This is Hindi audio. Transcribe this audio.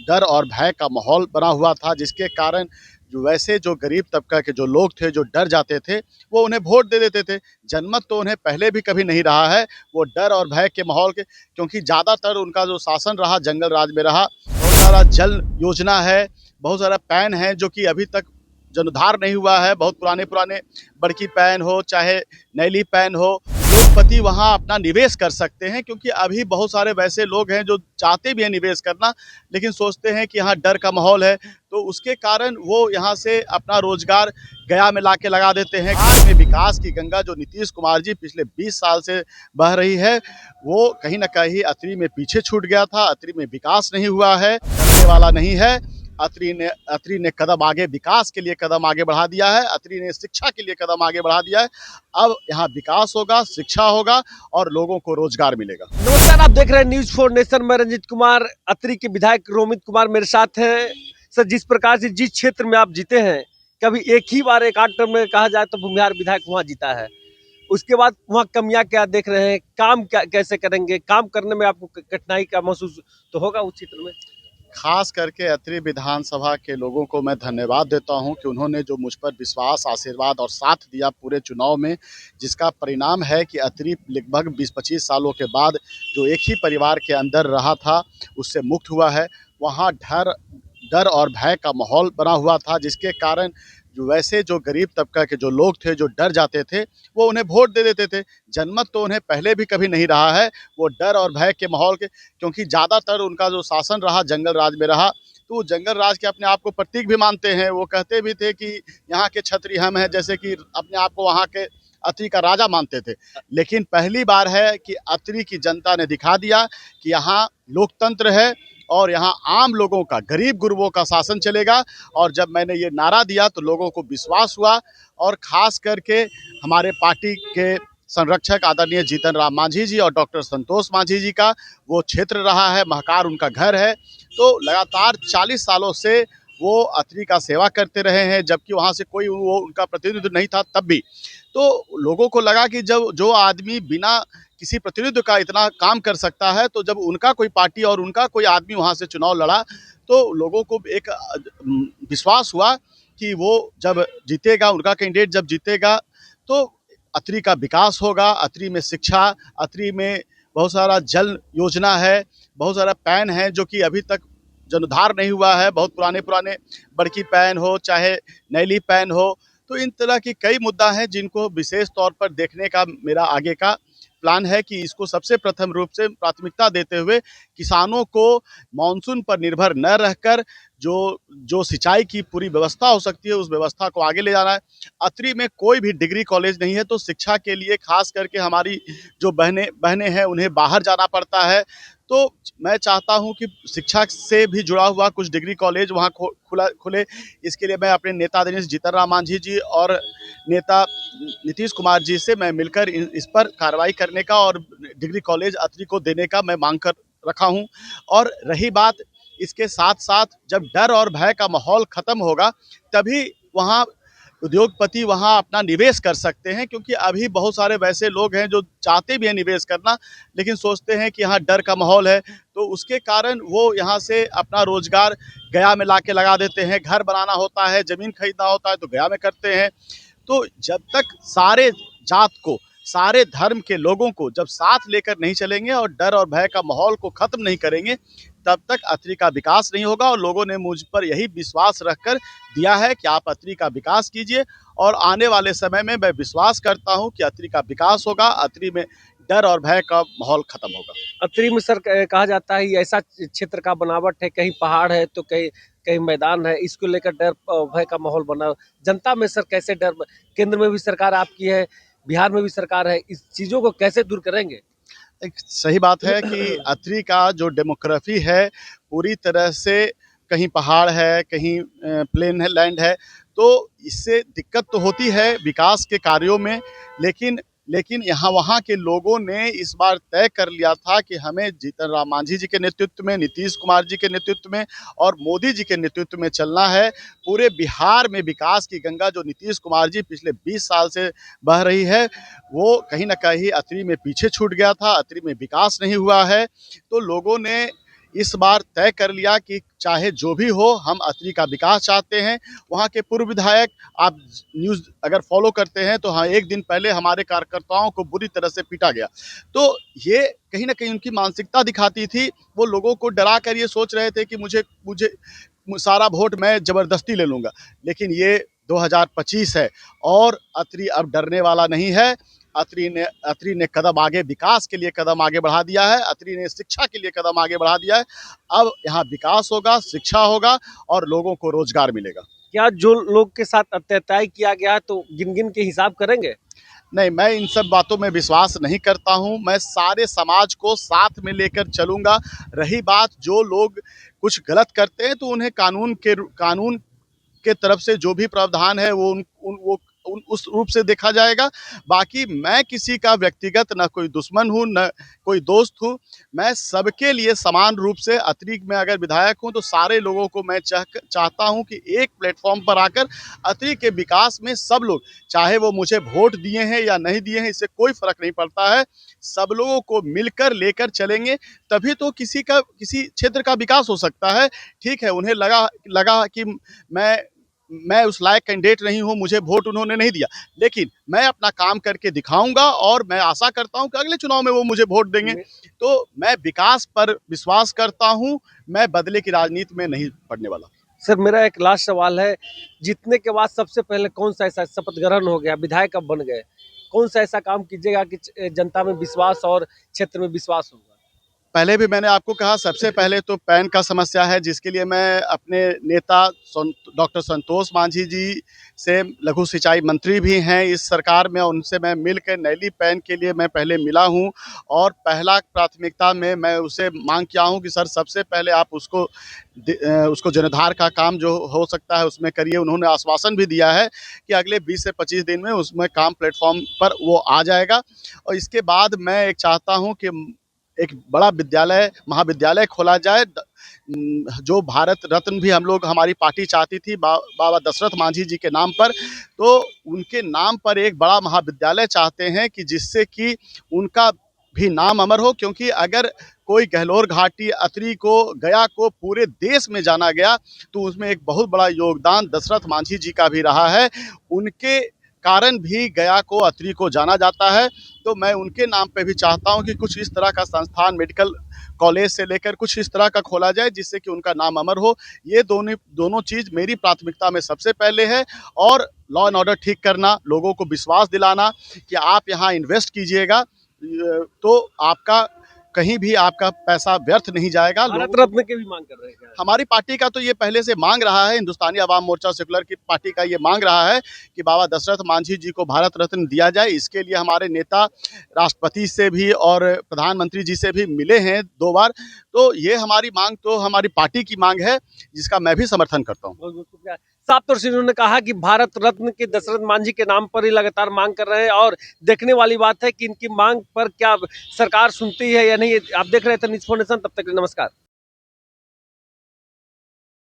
डर और भय का माहौल बना हुआ था, जिसके कारण जो गरीब तबका के जो लोग थे, जो डर जाते थे, वो उन्हें वोट दे देते थे। जनमत तो उन्हें पहले भी कभी नहीं रहा है, वो डर और भय के माहौल के, क्योंकि ज़्यादातर उनका जो शासन रहा जंगल राज में रहा। बहुत सारा जल योजना है, बहुत सारा पैन है जो कि अभी तक जलोधार नहीं हुआ है। बहुत पुराने पुराने बड़की पैन हो चाहे नैली पैन हो, उद्योगपति वहाँ अपना निवेश कर सकते हैं, क्योंकि अभी बहुत सारे वैसे लोग हैं जो चाहते भी हैं निवेश करना, लेकिन सोचते हैं कि यहाँ डर का माहौल है, तो उसके कारण वो यहाँ से अपना रोजगार गया में ला के लगा देते हैं। बिहार में विकास की गंगा जो नीतीश कुमार जी पिछले 20 साल से बह रही है, वो कहीं ना कहीं अतरी में पीछे छूट गया था। अतरी में विकास नहीं हुआ है, करने वाला नहीं है। अतरी ने कदम आगे, विकास के लिए कदम आगे बढ़ा दिया है। अतरी ने शिक्षा के लिए कदम आगे बढ़ा दिया है। अब यहाँ विकास होगा, शिक्षा होगा और लोगों को रोजगार मिलेगा। नमस्कार, आप देख रहे हैं न्यूज फॉर नेशन में रंजीत कुमार। अतरी के विधायक रोमित कुमार मेरे साथ हैं। सर, जिस प्रकार से जिस क्षेत्र में आप जीते हैं, कभी एक ही बार एक आध टर्म में कहा जाए तो भूमिहार विधायक वहाँ जीता है, उसके बाद वहाँ कमियां क्या देख रहे हैं, काम क्या कैसे करेंगे, काम करने में आपको कठिनाई का महसूस तो होगा उस क्षेत्र में। खास करके अतरी विधानसभा के लोगों को मैं धन्यवाद देता हूं कि उन्होंने जो मुझ पर विश्वास, आशीर्वाद और साथ दिया पूरे चुनाव में, जिसका परिणाम है कि अतरी लगभग 20-25 सालों के बाद जो एक ही परिवार के अंदर रहा था, उससे मुक्त हुआ है। वहाँ डर डर और भय का माहौल बना हुआ था, जिसके कारण जो गरीब तबका के जो लोग थे, जो डर जाते थे, वो उन्हें वोट दे देते थे। जनमत तो उन्हें पहले भी कभी नहीं रहा है, वो डर और भय के माहौल के, क्योंकि ज़्यादातर उनका जो शासन रहा जंगल राज में रहा, तो वो जंगल राज के अपने आप को प्रतीक भी मानते हैं। वो कहते भी थे कि यहाँ के क्षत्रिय हम हैं, जैसे कि अपने आप को वहाँ के अतरी का राजा मानते थे। लेकिन पहली बार है कि अतरी की जनता ने दिखा दिया कि यहाँ लोकतंत्र है और यहाँ आम लोगों का, गरीब गुरबों का शासन चलेगा। और जब मैंने ये नारा दिया तो लोगों को विश्वास हुआ, और ख़ास करके हमारे पार्टी के संरक्षक आदरणीय जीतन राम मांझी जी और डॉक्टर संतोष मांझी जी का वो क्षेत्र रहा है, महकार उनका घर है। तो लगातार 40 सालों से वो अतरी का सेवा करते रहे हैं, जबकि वहाँ से कोई वो उनका प्रतिनिधि नहीं था तब भी। तो लोगों को लगा कि जब जो आदमी बिना किसी प्रतिनिधि का इतना काम कर सकता है, तो जब उनका कोई पार्टी और उनका कोई आदमी वहाँ से चुनाव लड़ा, तो लोगों को एक विश्वास हुआ कि वो जब जीतेगा, उनका कैंडिडेट जब जीतेगा, तो अतरी का विकास होगा। अतरी में शिक्षा, अतरी में बहुत सारा जल योजना है, बहुत सारा पैन है जो कि अभी तक जलोधार नहीं हुआ है। बहुत पुराने पुराने बड़की पैन हो चाहे नैली पैन हो, तो इन तरह की कई मुद्दा हैं जिनको विशेष तौर पर देखने का मेरा आगे का प्लान है कि इसको सबसे प्रथम रूप से प्राथमिकता देते हुए किसानों को मानसून पर निर्भर न रहकर जो जो सिंचाई की पूरी व्यवस्था हो सकती है, उस व्यवस्था को आगे ले जाना है। अतरी में कोई भी डिग्री कॉलेज नहीं है, तो शिक्षा के लिए खास करके हमारी जो बहनें हैं उन्हें बाहर जाना पड़ता है। तो मैं चाहता हूं कि शिक्षा से भी जुड़ा हुआ कुछ डिग्री कॉलेज वहाँ खुले। इसके लिए मैं अपने नेता आदरणीय जीतन राम मांझी जी और नेता नीतीश कुमार जी से मैं मिलकर इस पर कार्रवाई करने का और डिग्री कॉलेज अतरी को देने का मैं मांग कर रखा हूं। और रही बात, इसके साथ साथ जब डर और भय का माहौल खत्म होगा, तभी वहाँ उद्योगपति वहाँ अपना निवेश कर सकते हैं, क्योंकि अभी बहुत सारे वैसे लोग हैं जो चाहते भी हैं निवेश करना, लेकिन सोचते हैं कि यहाँ डर का माहौल है, तो उसके कारण वो यहाँ से अपना रोजगार गया में ला के लगा देते हैं। घर बनाना होता है, ज़मीन खरीदना होता है तो गया में करते हैं। तो जब तक सारे जात को, सारे धर्म के लोगों को जब साथ लेकर नहीं चलेंगे और डर और भय का माहौल को खत्म नहीं करेंगे, तब तक अतरी का विकास नहीं होगा। और लोगों ने मुझ पर यही विश्वास रखकर दिया है कि आप अतरी का विकास कीजिए, और आने वाले समय में मैं विश्वास करता हूं कि अतरी का विकास होगा, अतरी में डर और भय का माहौल खत्म होगा। अतरी में सर कहा जाता है ये ऐसा क्षेत्र का बनावट है, कहीं पहाड़ है तो कहीं कहीं मैदान है, इसको लेकर डर भय का माहौल बना जनता में। सर कैसे डर, केंद्र में भी सरकार आपकी है, बिहार में भी सरकार है, इस चीजों को कैसे दूर करेंगे। एक सही बात है कि अतरी का जो डेमोग्राफी है पूरी तरह से, कहीं पहाड़ है, कहीं प्लेन है, लैंड है, तो इससे दिक्कत तो होती है विकास के कार्यों में। लेकिन यहाँ वहाँ के लोगों ने इस बार तय कर लिया था कि हमें जीतन राम मांझी जी के नेतृत्व में, नीतीश कुमार जी के नेतृत्व में और मोदी जी के नेतृत्व में चलना है। पूरे बिहार में विकास की गंगा जो नीतीश कुमार जी पिछले 20 साल से बह रही है, वो कहीं ना कहीं अतरी में पीछे छूट गया था, अतरी में विकास नहीं हुआ है। तो लोगों ने इस बार तय कर लिया कि चाहे जो भी हो, हम अतरी का विकास चाहते हैं। वहाँ के पूर्व विधायक, आप न्यूज़ अगर फॉलो करते हैं तो हाँ, एक दिन पहले हमारे कार्यकर्ताओं को बुरी तरह से पीटा गया। तो ये कहीं न कहीं उनकी मानसिकता दिखाती थी। वो लोगों को डरा कर ये सोच रहे थे कि मुझे मुझे सारा वोट मैं ज़बरदस्ती ले लूँगा। लेकिन ये 2025 है और अतरी अब डरने वाला नहीं है। अतरी ने कदम आगे, विकास के लिए कदम आगे बढ़ा दिया है। अतरी ने शिक्षा के लिए कदम आगे बढ़ा दिया है। अब यहाँ विकास होगा, शिक्षा होगा और लोगों को रोजगार मिलेगा। क्या जो लोग के साथ अत्याचार किया गया तो गिन गिन के हिसाब करेंगे? नहीं, मैं इन सब बातों में विश्वास नहीं करता हूँ। मैं सारे समाज को साथ में लेकर चलूँगा। रही बात जो लोग कुछ गलत करते हैं तो उन्हें कानून के तरफ से जो भी प्रावधान है वो उस रूप से देखा जाएगा। बाकी मैं किसी का व्यक्तिगत न कोई दुश्मन हूँ, न कोई दोस्त हूँ। मैं सबके लिए समान रूप से, अतरी में अगर विधायक हूँ तो सारे लोगों को मैं चाहता हूँ कि एक प्लेटफॉर्म पर आकर अतरी के विकास में सब लोग, चाहे वो मुझे वोट दिए हैं या नहीं दिए हैं, इससे कोई फर्क नहीं पड़ता है। सब लोगों को मिलकर लेकर चलेंगे, तभी तो किसी क्षेत्र का विकास हो सकता है। ठीक है, उन्हें लगा कि मैं उस लायक कैंडिडेट नहीं हूँ, मुझे वोट उन्होंने नहीं दिया, लेकिन मैं अपना काम करके दिखाऊंगा और मैं आशा करता हूँ कि अगले चुनाव में वो मुझे वोट देंगे। तो मैं विकास पर विश्वास करता हूँ, मैं बदले की राजनीति में नहीं पड़ने वाला। सर, मेरा एक लास्ट सवाल है, जीतने के बाद सबसे पहले कौन सा ऐसा शपथ ग्रहण हो गया, विधायक अब बन गए, कौन सा ऐसा काम कीजिएगा कि जनता में विश्वास और क्षेत्र में विश्वास होगा? पहले भी मैंने आपको कहा, सबसे पहले तो पैन का समस्या है, जिसके लिए मैं अपने नेता डॉक्टर संतोष मांझी जी से, लघु सिंचाई मंत्री भी हैं इस सरकार में, उनसे मैं मिलकर नैली पैन के लिए मैं पहले मिला हूं और पहला प्राथमिकता में मैं उसे मांग किया हूं कि सर सबसे पहले आप उसको जीर्णोद्धार का काम जो हो सकता है उसमें करिए। उन्होंने आश्वासन भी दिया है कि अगले 20 से 25 दिन में उसमें काम प्लेटफॉर्म पर वो आ जाएगा। और इसके बाद मैं एक चाहता हूँ कि एक बड़ा महाविद्यालय खोला जाए, जो भारत रत्न भी हम लोग, हमारी पार्टी चाहती थी बाबा दशरथ मांझी जी के नाम पर, तो उनके नाम पर एक बड़ा महाविद्यालय चाहते हैं कि जिससे कि उनका भी नाम अमर हो। क्योंकि अगर कोई गहलोर घाटी, अतरी को, गया को पूरे देश में जाना गया तो उसमें एक बहुत बड़ा योगदान दशरथ मांझी जी का भी रहा है। उनके कारण भी गया को, अतरी को जाना जाता है। तो मैं उनके नाम पे भी चाहता हूं कि कुछ इस तरह का संस्थान, मेडिकल कॉलेज से लेकर कुछ इस तरह का खोला जाए जिससे कि उनका नाम अमर हो। ये दोनों चीज़ मेरी प्राथमिकता में सबसे पहले है। और लॉ एंड ऑर्डर ठीक करना, लोगों को विश्वास दिलाना कि आप यहाँ इन्वेस्ट कीजिएगा तो आपका कहीं भी आपका पैसा व्यर्थ नहीं जाएगा। भारत रत्न की भी मांग कर रहे हैं? हमारी पार्टी का तो ये पहले से मांग रहा है, हिंदुस्तानी अवाम मोर्चा सेकुलर की पार्टी का ये मांग रहा है कि बाबा दशरथ मांझी जी को भारत रत्न दिया जाए। इसके लिए हमारे नेता राष्ट्रपति से भी और प्रधानमंत्री जी से भी मिले हैं 2 बार। तो ये हमारी मांग तो हमारी पार्टी की मांग है, जिसका मैं भी समर्थन करता हूँ। बहुत बहुत शुक्रिया। साफ तौर से उन्होंने कहा कि भारत रत्न के दशरथ मांझी के नाम पर ही लगातार मांग कर रहे हैं और देखने वाली बात है कि इनकी मांग पर क्या सरकार सुनती है या नहीं। आप देख रहे थे न्यूज़4 नेशन, तब तक नमस्कार।